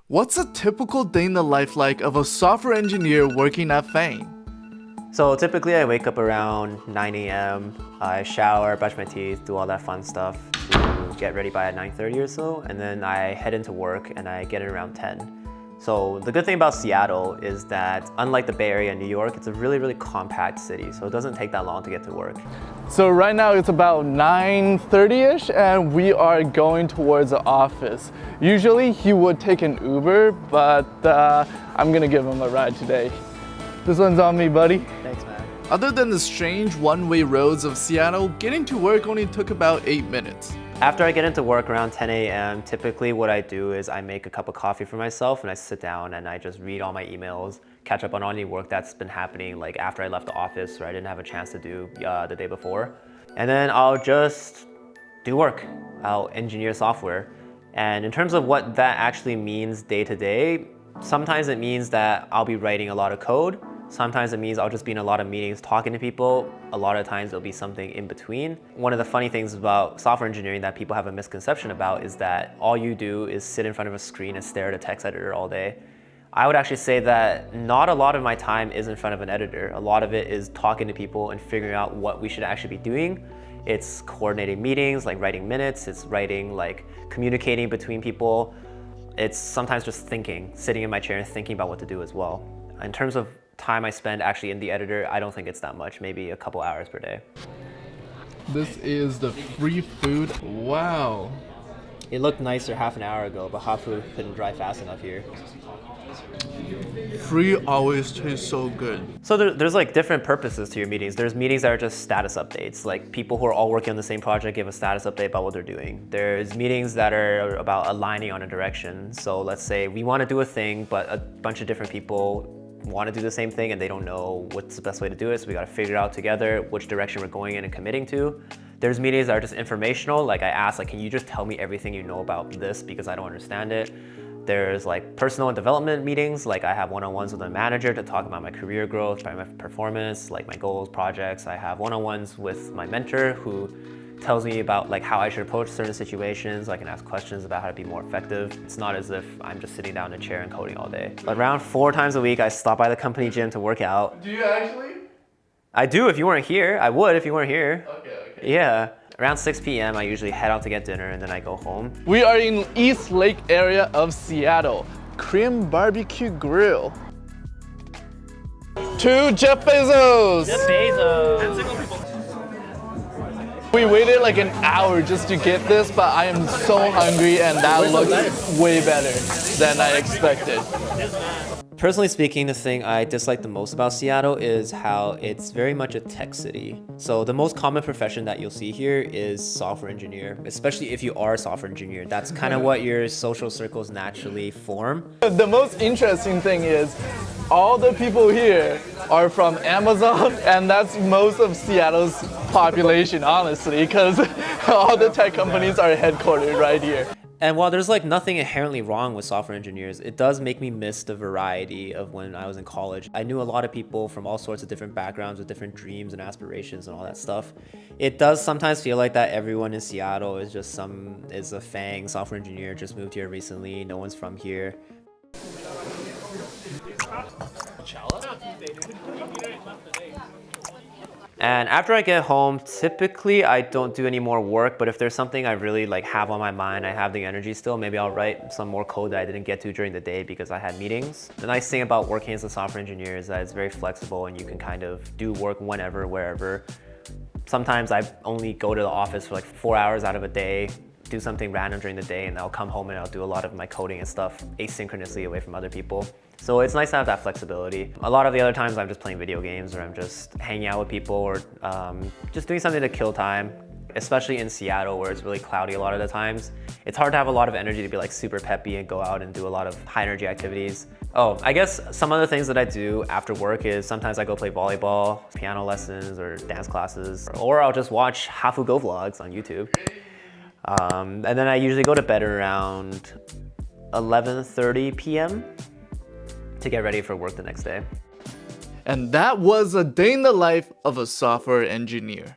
What's a typical day in the life like of a software engineer working at Fang? So typically I wake up around 9 a.m. I shower, brush my teeth, do all that fun stuff to get ready by 9:30 or so, and then I head into work and I get in around 10. So the good thing about Seattle is that unlike the Bay Area and New York, it's a really compact city, so it doesn't take that long to get to work. So right now it's about 9:30ish and we are going towards the office. Usually he would take an Uber, but I'm gonna give him a ride today. This one's on me, buddy. Thanks, man. Other than the strange one-way roads of Seattle, getting to work only took about 8 minutes. After I get into work around 10 a.m., typically what I do is I make a cup of coffee for myself and I sit down and I just read all my emails, catch up on all the work that's been happening like after I left the office or I didn't have a chance to do the day before. And then I'll just do work. I'll engineer software. And in terms of what that actually means day to day, sometimes it means that I'll be writing a lot of code. Sometimes it means I'll just be in a lot of meetings talking to people. A lot of times it'll be something in between. One of the funny things about software engineering that people have a misconception about is that all you do is sit in front of a screen and stare at a text editor all day. I would actually say that not a lot of my time is in front of an editor. A lot of it is talking to people and figuring out what we should actually be doing. It's coordinating meetings, like writing minutes. It's writing, like communicating between people. It's sometimes just thinking, sitting in my chair and thinking about what to do as well. In terms of time I spend actually in the editor, I don't think it's that much, maybe a couple hours per day. This is the free food. Wow. It looked nicer half an hour ago, but Hafu couldn't drive fast enough here. Free always tastes so good. So there's like different purposes to your meetings. There's meetings that are just status updates, like people who are all working on the same project give a status update about what they're doing. There's meetings that are about aligning on a direction. So let's say we want to do a thing, but a bunch of different people want to do the same thing and they don't know what's the best way to do it, so we got to figure out together which direction we're going in and committing to. There's meetings that are just informational, like I ask, like, can you just tell me everything you know about this because I don't understand it. There's like personal and development meetings, like I have one-on-ones with a manager to talk about my career growth, my performance, like my goals, projects. I have one-on-ones with my mentor who tells me about like how I should approach certain situations. I can ask questions about how to be more effective. It's not as if I'm just sitting down in a chair and coding all day. Around 4 times a week, I stop by the company gym to work out. Do you actually? I do if you weren't here. I would if you weren't here. Okay. Yeah. Around 6 p.m. I usually head out to get dinner and then I go home. We are in East Lake area of Seattle. Korean barbecue grill. To Jeff Bezos. Jeff Bezos. We waited like an hour just to get this, but I am so hungry and that looks way better than I expected. Personally speaking, the thing I dislike the most about Seattle is how it's very much a tech city. So the most common profession that you'll see here is software engineer, especially if you are a software engineer. That's kind of what your social circles naturally form. The most interesting thing is all the people here are from Amazon, and that's most of Seattle's population, honestly, because all the tech companies are headquartered right here. And while there's like nothing inherently wrong with software engineers, it does make me miss the variety of when I was in college. I knew a lot of people from all sorts of different backgrounds with different dreams and aspirations and all that stuff. It does sometimes feel like that everyone in Seattle is just is a Fang software engineer, just moved here recently, no one's from here. And after I get home, typically I don't do any more work, but if there's something I really like have on my mind, I have the energy still, maybe I'll write some more code that I didn't get to during the day because I had meetings. The nice thing about working as a software engineer is that it's very flexible and you can kind of do work whenever, wherever. Sometimes I only go to the office for like 4 hours out of a day, do something random during the day, and I'll come home and I'll do a lot of my coding and stuff asynchronously away from other people. So it's nice to have that flexibility. A lot of the other times I'm just playing video games or I'm just hanging out with people or just doing something to kill time, especially in Seattle where it's really cloudy a lot of the times. It's hard to have a lot of energy to be like super peppy and go out and do a lot of high energy activities. Oh, I guess some other things that I do after work is sometimes I go play volleyball, piano lessons or dance classes, or I'll just watch Hafu Go vlogs on YouTube. And then I usually go to bed around 11:30 p.m. to get ready for work the next day. And that was a day in the life of a software engineer.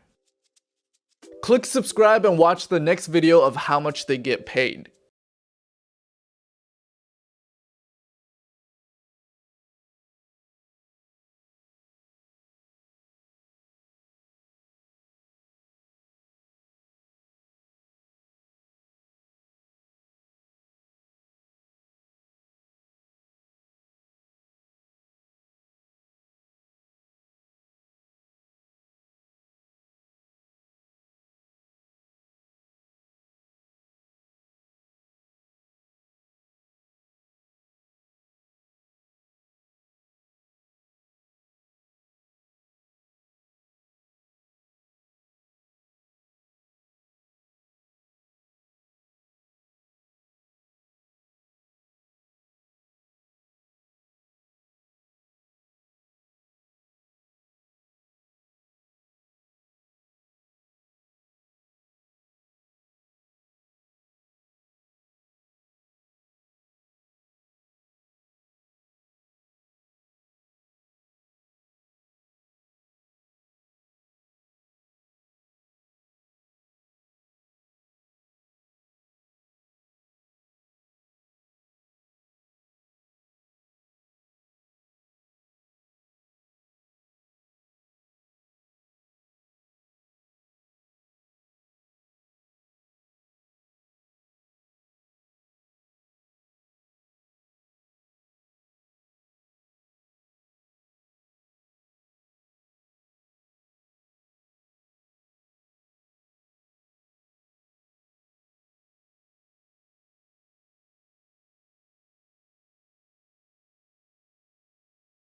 Click subscribe and watch the next video of how much they get paid.